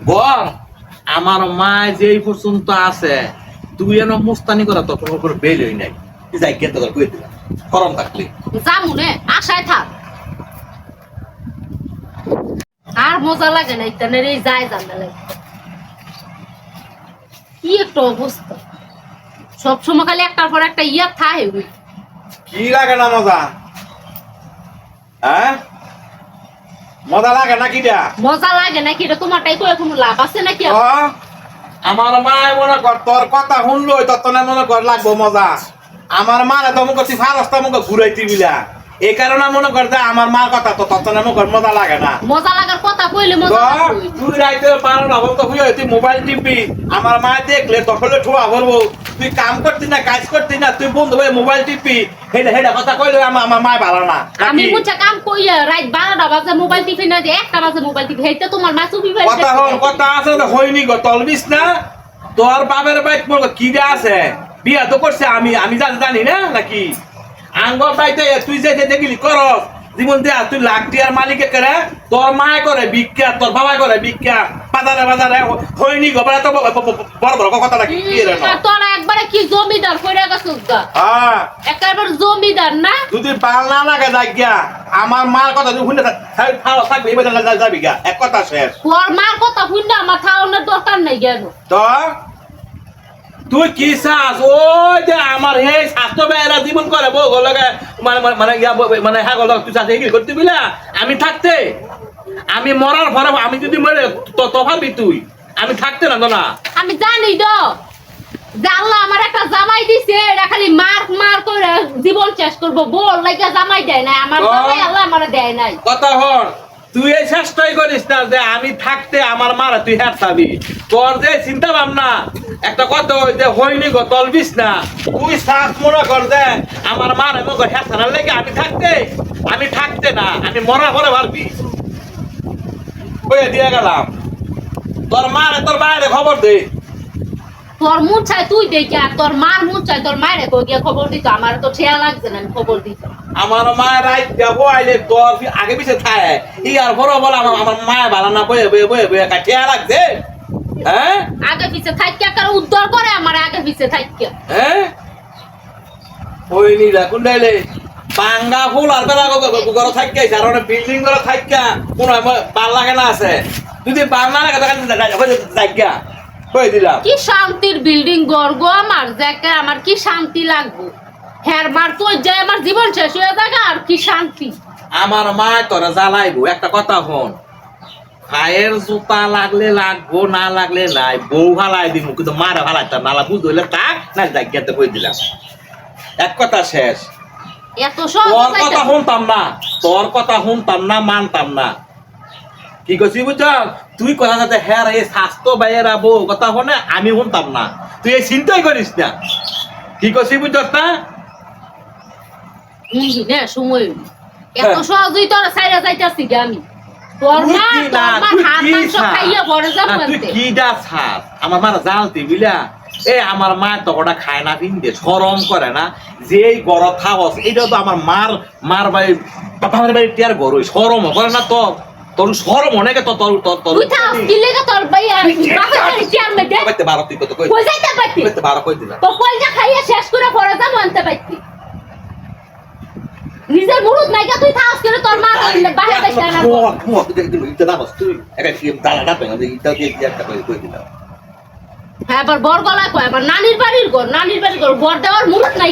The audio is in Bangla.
বল আমার মা যেই পর্যন্ত আছে তুই এনে মুস্তানি করা তো কোনো করে বেল হই নাই যাই কে তোর কই দিলাম গরম থাকলি জামুনে আশায় থাক আর মজা লাগে না ইতানের এই যায় জানা লাগে কি একটা অবস্থা সবসময় খালি একটার পর একটা ইয়া থাকে কি লাগে না মজা হ্যাঁ মজা লাগে না কিটা মজা লাগে নাকি এটা তোমারটাই কয়ে কোনো লাভ আছে নাকি আমার মা মনে কর তোর কথা শুনলো তত না মনে কর লাগবো মজা আমার মা তো মুখ করছি ফারস্তা মুখ ঘুরাইতি বিলা এই কারণে মনে কর যে আমার মার কথা তো তত না মুখ মজা লাগে না মজা লাগার কথা কইলে মজা তুই রাইতে পারো না বলতো হুই তুই মোবাইল টিপি আমার মা দেখলে তখন ঠোয়া বলবো তুই কাম করতি না কাজ করতি না তুই বন্ধু হয়ে মোবাইল টিপি হেডা হেডা কথা কইলে আমার মা ভালো না আমি বুঝা কাম কইয়া রাত 12টা বাজে মোবাইল টিপি না যে 1টা বাজে মোবাইল টিপি হেইতে তোমার মা চুপি ভাই কথা আছে না হইনি গো তলবিস না তোর বাবার বাইক মোর কিডা আছে বিয়া তো করছে আমি জানি না নাকি আঙ্গর বাইতে তুই যে দেখলি করস জীবন দেয়া তুই লাখ টিয়ার মালিকে করে তোর মায় করে ভিক্ষা তোর বাবা করে ভিক্ষা বাজারে বাজারে হইনি গো বড় তো বড় বড় কথা নাকি কি রে না তোরা একবারে কি জমিদার কইরা গছস গা হ্যাঁ একবার জমিদার না যদি পাল না লাগে যাইগা আমার মার কথা তুই শুনে থাকবি এবার যাবি গা এক কথা শেষ তোর মার কথা শুননা আমার থাউনের দরকার নাই গেল তো তুই কি চাস ওই যে আমার হে স্বাস্থ্য বেড়া জীবন করে বউ লাগে মানে মানে মানে হ্যাঁ গল তুই চাষ এগুলি করতে বিলা আমি থাকতে আমি মরার পরে আমি যদি মরে তো ভাবি তুই আমি থাকতে না তো না আমি জানি তো যে আল্লাহ আমার একটা জামাই দিছে এটা খালি মার করে জীবন শেষ করবো বল লাগা জামাই দেয় নাই আমার জামাই আল্লাহ আমারে দেয় নাই কথা হন তুই এই চেষ্টাই করিস না যে আমি থাকতে আমার মারা তুই হ্যাঁ চাবি তোর যে চিন্তা ভাবনা একটা কথা ওই যে হয়নি গো তলবিস না তুই শ্বাস মনে কর যে আমার মার এমন হ্যাঁ ছাড়ার লেগে আমি থাকতে না আমি মরা পরে পারবি কয়ে দিয়ে গেলাম তোর মারে তোর বাইরে খবর দে তোর মুখ চাই তুই দেখি আর তোর মার মুখ চাই তোর মায়ের কই গিয়ে খবর দিত আমার তো ঠেয়া লাগছে না আমি খবর দিত আমার মায়ের রাইত যাবো আইলে তোর আগে পিছে খায় ইয়ার বড় বল আমার মায়ের ভালো না বয়ে বয়ে বয়ে বয়ে ঠেয়া লাগছে হ্যাঁ আগে পিছে থাইকা কার উদ্ধার করে আমার আগে পিছে থাইকা হ্যাঁ ওই নীলা কুন্ডাইলে পাঙ্গা ফুল আর বেলা ঘর থাকি আর বিল্ডিং ঘর থাকা কোন ভাল লাগে না আছে যদি ভাল না লাগে জায়গা কই দিলাম কি শান্তির বিল্ডিং গর্গ আমার জায়গা আমার কি শান্তি লাগবো হ্যাঁ মার তো যায় আমার জীবন শেষ হয়ে যাবে আর কি শান্তি আমার মা তোরা জ্বালাইবো একটা কথা হন পায়ের জুতা লাগলে লাগবো না লাগলে নাই বউ ভালাই দিব কিন্তু মারা ভালাইতাম নালা বুঝ হইলে তাক না জায়গাতে কই দিলাম এক কথা শেষ এত সব তোর কথা শুনতাম না মানতাম না কি কইছি বুঝছ তুই কথা যাতে হ্যাঁ এই স্বাস্থ্য বাইয়ের বউ কথা শুনে আমি শুনতাম না তুই এই চিন্তাই করিস না কি কইছি বুঝছ না না সময় এত সহজই তোর সাইরা যাইতাছি আমি তোর মা হাত মাংস খাইয়া বড় যাব তুই কিডা ছাড় আমার মারা জালতি বিলা এই আমার মা তো ওটা খায় না পিনতে শরম করে না যে এই গরম থাকস এইটা তো আমার মার বাড়ি বাবার বাড়ি টিয়ার গরু শরম করে না তোর শরম অনেকে তো তোর তুই থাক কি লাগা তোর ভাই বাবার বাড়ি টিয়ার মে দে কইতে বারো তুই কত কই কই যাইতে পারতি কইতে বারো কই দিলা তো কইজা খাইয়া শেষ করে পড়ে যাব আনতে পারতি নিজের মুরুদ নাইকা তুই থাকস করে তোর মা বাইরে বাইতে না তুই না বস তুই একটা কি দাঁড়া পেনা এইটা দিয়ে একটা কই দিলা হ্যাঁ আবার বর গলা কয় আবার নানির বাড়ির ঘর বর দেওয়ার মুরুদ নাই